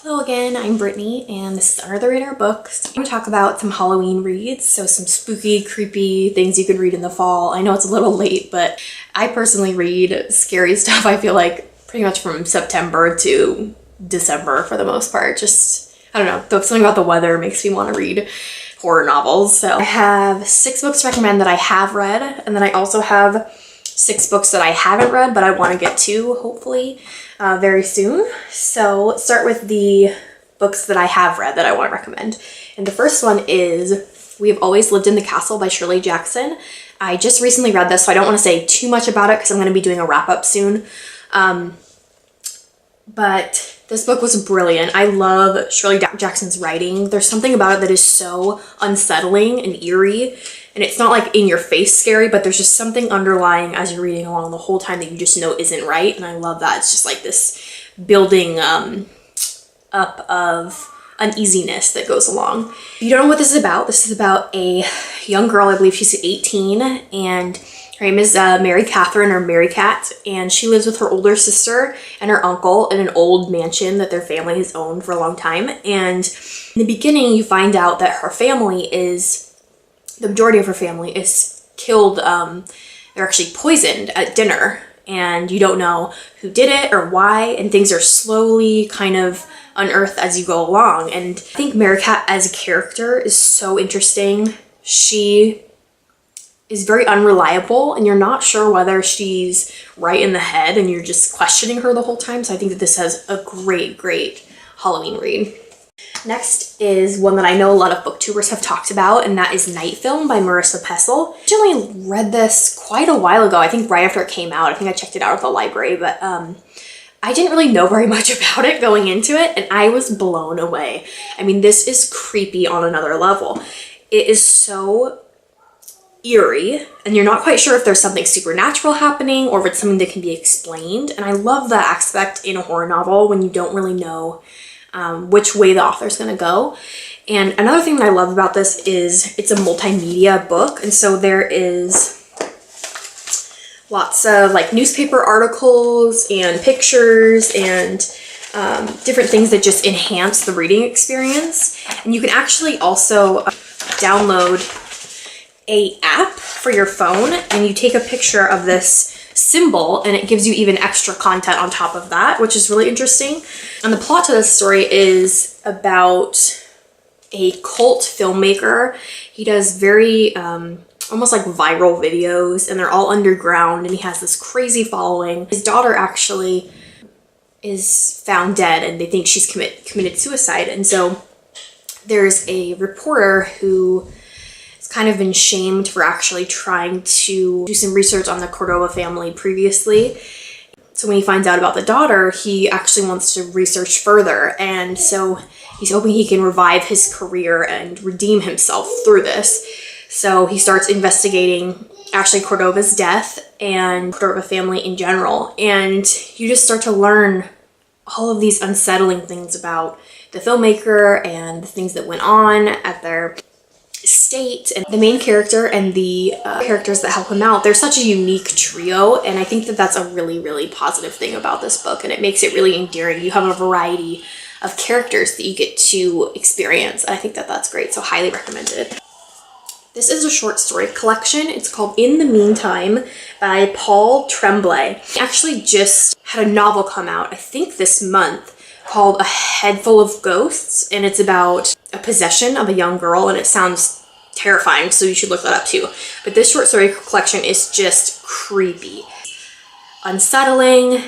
Hello again, I'm Brittany, and this is Under the Radar Books. I'm going to talk about some Halloween reads, so some spooky, creepy things you could read in the fall. I know it's a little late, but I personally read scary stuff, I feel like, pretty much from September to December for the most part. Just, I don't know, something about the weather makes me want to read horror novels. So I have 6 books to recommend that I have read, and then I also have 6 books that I haven't read, but I want to get to, hopefully, very soon. So let's start with the books that I have read that I want to recommend. And the first one is We Have Always Lived in the Castle by Shirley Jackson. I just recently read this, so I don't want to say too much about it because I'm going to be doing a wrap-up soon. But this book was brilliant. I love Shirley Jackson's writing. There's something about it that is so unsettling and eerie. And it's not like in your face scary, but there's just something underlying as you're reading along the whole time that you just know isn't right. And I love that. It's just like this building up of uneasiness that goes along. If you don't know what this is about a young girl, I believe she's 18, and her name is Mary Catherine, or Mary Cat, and she lives with her older sister and her uncle in an old mansion that their family has owned for a long time. And in the beginning, you find out that her family the majority of her family is killed. They're actually poisoned at dinner, and you don't know who did it or why, and things are slowly kind of unearthed as you go along. And I think Mary Cat as a character is so interesting. She is very unreliable, and you're not sure whether she's right in the head, and you're just questioning her the whole time. So I think that this has a great Halloween read. Next is one that I know a lot of booktubers have talked about, and that is Night Film by Marisha Pessl. I originally read this quite a while ago, I think right after it came out. I think I checked it out at the library, but I didn't really know very much about it going into it, and I was blown away. I mean, this is creepy on another level. It is so eerie, and you're not quite sure if there's something supernatural happening or if it's something that can be explained. And I love that aspect in a horror novel when you don't really know which way the author's going to go. And another thing that I love about this is it's a multimedia book, and so there is lots of like newspaper articles and pictures and different things that just enhance the reading experience. And you can actually also download an app for your phone, and you take a picture of this symbol and it gives you even extra content on top of that, which is really interesting. And the plot to this story is about a cult filmmaker. He does very almost like viral videos, and they're all underground, and he has this crazy following. His daughter actually is found dead, and they think she's committed suicide. And so there's a reporter who kind of been shamed for actually trying to do some research on the Cordova family previously. So when he finds out about the daughter, he actually wants to research further, and so he's hoping he can revive his career and redeem himself through this. So he starts investigating actually Cordova's death and Cordova family in general, and you just start to learn all of these unsettling things about the filmmaker and the things that went on at their estate. And the main character and the characters that help him out, they're such a unique trio, and I think that that's a really positive thing about this book, and it makes it really endearing. You have a variety of characters that you get to experience, and I think that that's great, so highly recommended. This is a short story collection. It's called In the Meantime by Paul Tremblay. He actually just had a novel come out, I think this month, called A Head Full of Ghosts, and it's about a possession of a young girl, and it sounds terrifying, so you should look that up too. But this short story collection is just creepy, unsettling,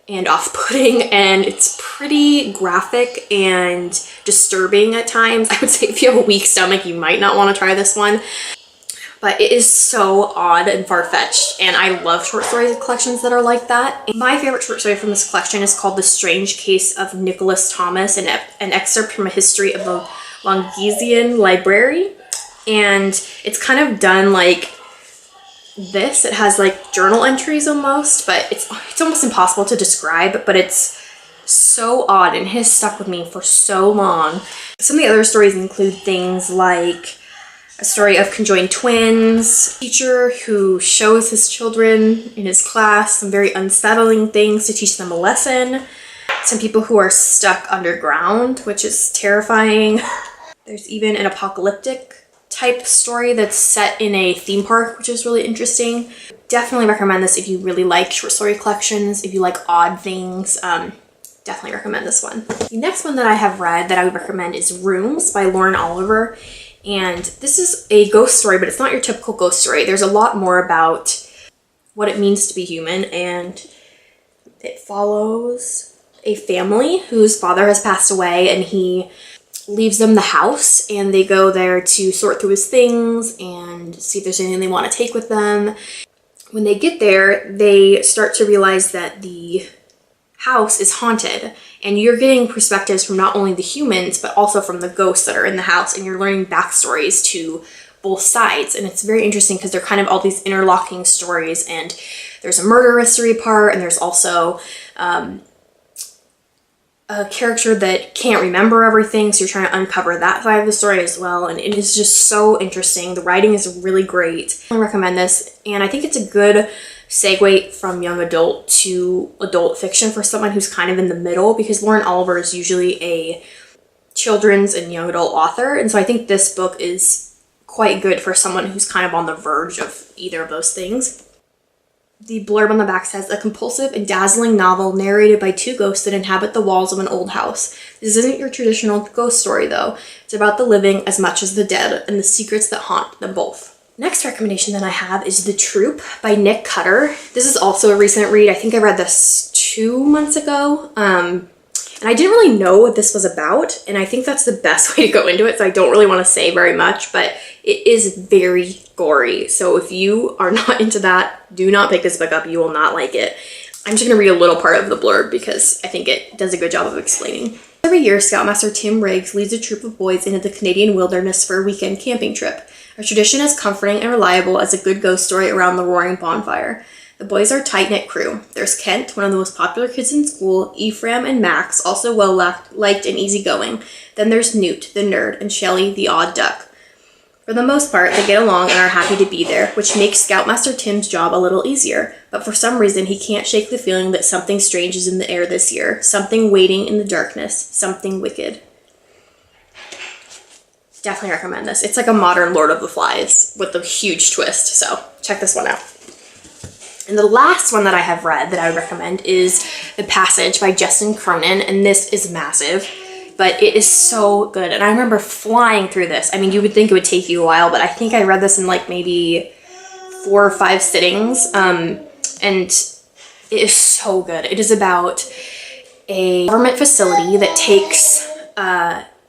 and off-putting, and it's pretty graphic and disturbing at times. I would say if you have a weak stomach, you might not want to try this one. But it is so odd and far-fetched, and I love short story collections that are like that. And my favorite short story from this collection is called The Strange Case of Nicholas Thomas, an excerpt from a history of the Longesian Library. And it's kind of done like this. It has like journal entries almost, but it's almost impossible to describe, but it's so odd and has stuck with me for so long. Some of the other stories include things like a story of conjoined twins, a teacher who shows his children in his class some very unsettling things to teach them a lesson, some people who are stuck underground, which is terrifying. There's even an apocalyptic type story that's set in a theme park, which is really interesting. Definitely recommend this if you really like short story collections, if you like odd things. Definitely recommend this one. The next one that I have read that I would recommend is Rooms by Lauren Oliver. And this is a ghost story, but it's not your typical ghost story. There's a lot more about what it means to be human, and it follows a family whose father has passed away, and he leaves them the house, and they go there to sort through his things and see if there's anything they want to take with them. When they get there, they start to realize that the house is haunted, and you're getting perspectives from not only the humans but also from the ghosts that are in the house, and you're learning backstories to both sides. And it's very interesting because they're kind of all these interlocking stories, and there's a murder mystery part, and there's also a character that can't remember everything, so you're trying to uncover that side of the story as well, and it is just so interesting. The writing is really great. I recommend this, and I think it's a good segue from young adult to adult fiction for someone who's kind of in the middle, because Lauren Oliver is usually a children's and young adult author, and so I think this book is quite good for someone who's kind of on the verge of either of those things. The blurb on the back says, a compulsive and dazzling novel narrated by two ghosts that inhabit the walls of an old house. This isn't your traditional ghost story though. It's about the living as much as the dead and the secrets that haunt them both. Next recommendation that I have is The Troupe by Nick Cutter. This is also a recent read. I think I read this 2 months ago. And I didn't really know what this was about, and I think that's the best way to go into it, so I don't really want to say very much, but it is very gory. So if you are not into that, do not pick this book up. You will not like it. I'm just going to read a little part of the blurb because I think it does a good job of explaining. Every year, Scoutmaster Tim Riggs leads a troop of boys into the Canadian wilderness for a weekend camping trip. A tradition as comforting and reliable as a good ghost story around the roaring bonfire. The boys are a tight-knit crew. There's Kent, one of the most popular kids in school, Ephraim and Max, also well-liked and easygoing. Then there's Newt, the nerd, and Shelley, the odd duck. For the most part, they get along and are happy to be there, which makes Scoutmaster Tim's job a little easier. But for some reason, he can't shake the feeling that something strange is in the air this year. Something waiting in the darkness. Something wicked. Definitely recommend this. It's like a modern Lord of the Flies with a huge twist, so check this one out. And the last one that I have read that I would recommend is The Passage by Justin Cronin, and this is massive, but it is so good. And I remember flying through this. I mean, you would think it would take you a while, but I think I read this in like maybe 4 or 5 sittings, and it is so good. It is about a government facility that takes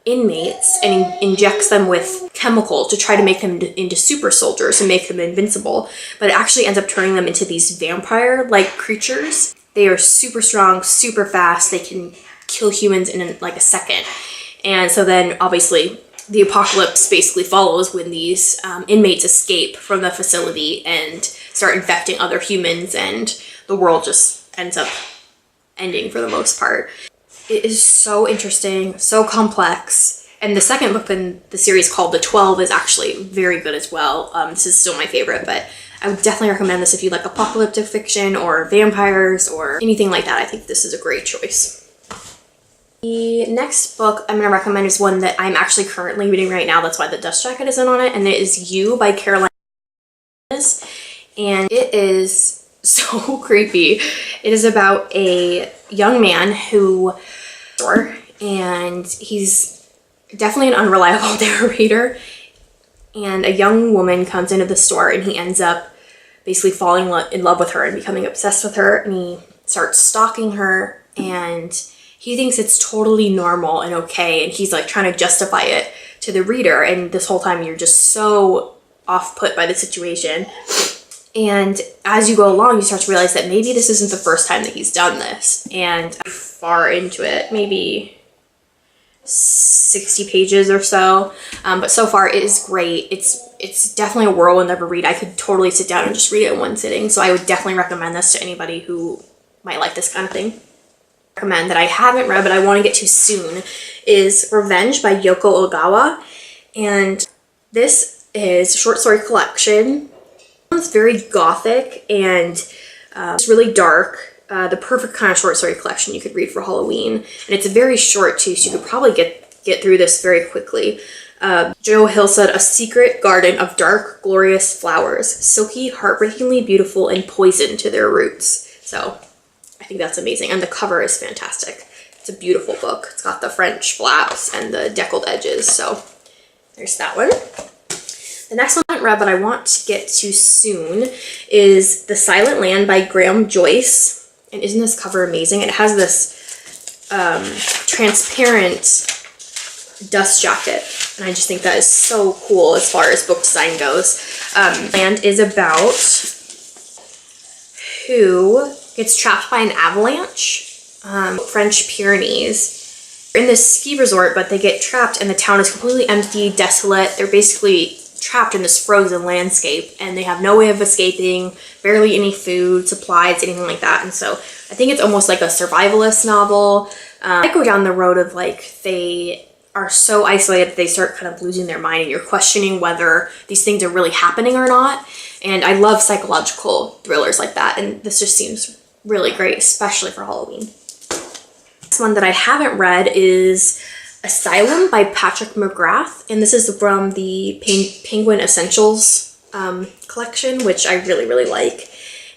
inmates and injects them with chemicals to try to make them into super soldiers and make them invincible, but it actually ends up turning them into these vampire-like creatures. They are super strong, super fast. They can kill humans in like a second. And so then obviously the apocalypse basically follows when these inmates escape from the facility and start infecting other humans, and the world just ends up ending for the most part. It is so interesting, so complex, and the second book in the series called The 12 is actually very good as well. This is still my favorite, but I would definitely recommend this if you like apocalyptic fiction or vampires or anything like that. I think this is a great choice. The next book I'm going to recommend is one that I'm actually currently reading right now. That's why the dust jacket isn't on it, and it is You by Caroline Kepnes, and it is so creepy. It is about a young man who and he's definitely an unreliable narrator, and a young woman comes into the store and he ends up basically falling in love with her and becoming obsessed with her, and he starts stalking her, and he thinks it's totally normal and okay, and he's like trying to justify it to the reader, and this whole time you're just so off-put by the situation. And as you go along, you start to realize that maybe this isn't the first time that he's done this. And I'm far into it, maybe 60 pages or so. But so far it is great. It's definitely a whirlwind of a read. I could totally sit down and just read it in one sitting. So I would definitely recommend this to anybody who might like this kind of thing. Recommend that I haven't read but I want to get to soon is Revenge by Yoko Ogawa. And this is a short story collection. It's very gothic and it's really dark. the perfect kind of short story collection you could read for Halloween. And it's very short too, so you could probably get through this very quickly. Joe Hill said, a secret garden of dark, glorious flowers, silky, heartbreakingly beautiful, and poison to their roots. So I think that's amazing. And the cover is fantastic. It's a beautiful book. It's got the French flaps and the deckled edges. So there's that one. The next one I haven't read, but I want to get to soon, is The Silent Land by Graham Joyce. And isn't this cover amazing? It has this transparent dust jacket, and I just think that is so cool as far as book design goes. Land is about who gets trapped by an avalanche, French Pyrenees. They're in this ski resort, but they get trapped and the town is completely empty, desolate. They're basically trapped in this frozen landscape and they have no way of escaping, barely any food, supplies, anything like that. And so I think it's almost like a survivalist novel. I go down the road of like they are so isolated that they start kind of losing their mind and you're questioning whether these things are really happening or not. And I love psychological thrillers like that, and this just seems really great, especially for Halloween. This one that I haven't read is Asylum by Patrick McGrath, and this is from the Penguin Essentials collection, which I really, really like.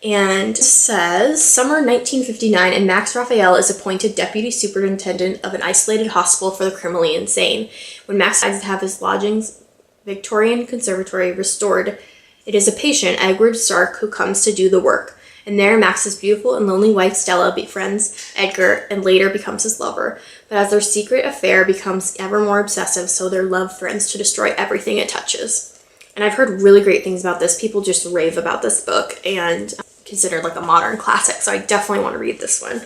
And it says, summer 1959, and Max Raphael is appointed deputy superintendent of an isolated hospital for the criminally insane. When Max decides to have his lodgings Victorian conservatory restored, it is a patient, Edward Stark, who comes to do the work. And there, Max's beautiful and lonely wife Stella befriends Edgar and later becomes his lover. But as their secret affair becomes ever more obsessive, so their love threatens to destroy everything it touches. And I've heard really great things about this. People just rave about this book and considered like a modern classic. So I definitely want to read this one.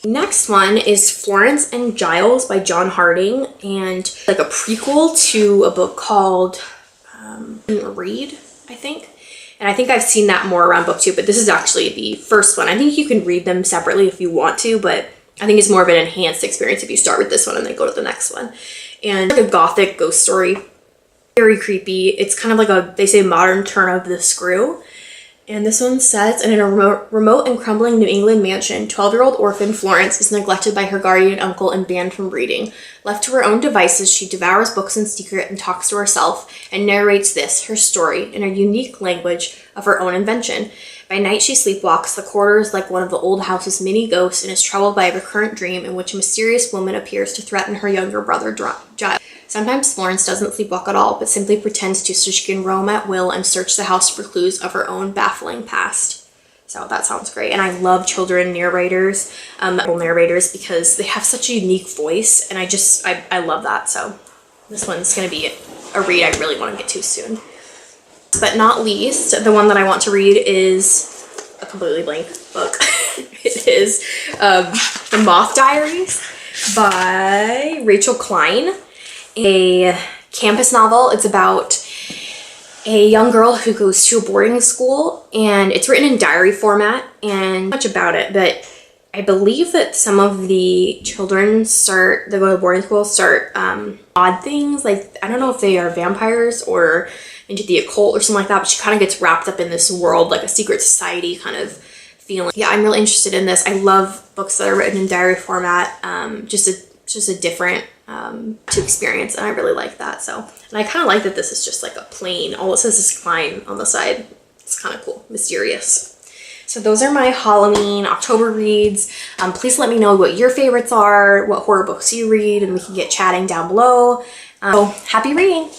Next one is Florence and Giles by John Harding, and like a prequel to a book called Read, I think. And I think I've seen that more around BookTube, but this is actually the first one. I think you can read them separately if you want to, but I think it's more of an enhanced experience if you start with this one and then go to the next one. And like a gothic ghost story. Very creepy. It's kind of like a, they say, modern turn of the screw. And this one says, in a remote and crumbling New England mansion, 12-year-old orphan Florence is neglected by her guardian uncle and banned from reading. Left to her own devices, she devours books in secret and talks to herself and narrates this, her story, in a unique language of her own invention. By night, she sleepwalks the corridors like one of the old house's many ghosts and is troubled by a recurrent dream in which a mysterious woman appears to threaten her younger brother, Giles. Sometimes Florence doesn't sleepwalk at all, but simply pretends to so she can roam at will and search the house for clues of her own baffling past. So that sounds great. And I love children narrators, because they have such a unique voice, and I love that. So this one's going to be a read I really want to get to soon. But not least, the one that I want to read is a completely blank book. It is The Moth Diaries by Rachel Klein. A campus novel. It's about a young girl who goes to a boarding school, and it's written in diary format, and much about it, but I believe that some of the children that go to boarding school start odd things. Like, I don't know if they are vampires or into the occult or something like that, but she kind of gets wrapped up in this world, like a secret society kind of feeling. Yeah, I'm really interested in this. I love books that are written in diary format. Just a different to experience, and I really like that. So, and I kind of like that this is just like a plain, all it says is Klein on the side. It's kind of cool, mysterious. So those are my Halloween October reads. Please let me know what your favorites are, what horror books you read, and we can get chatting down below. So happy reading!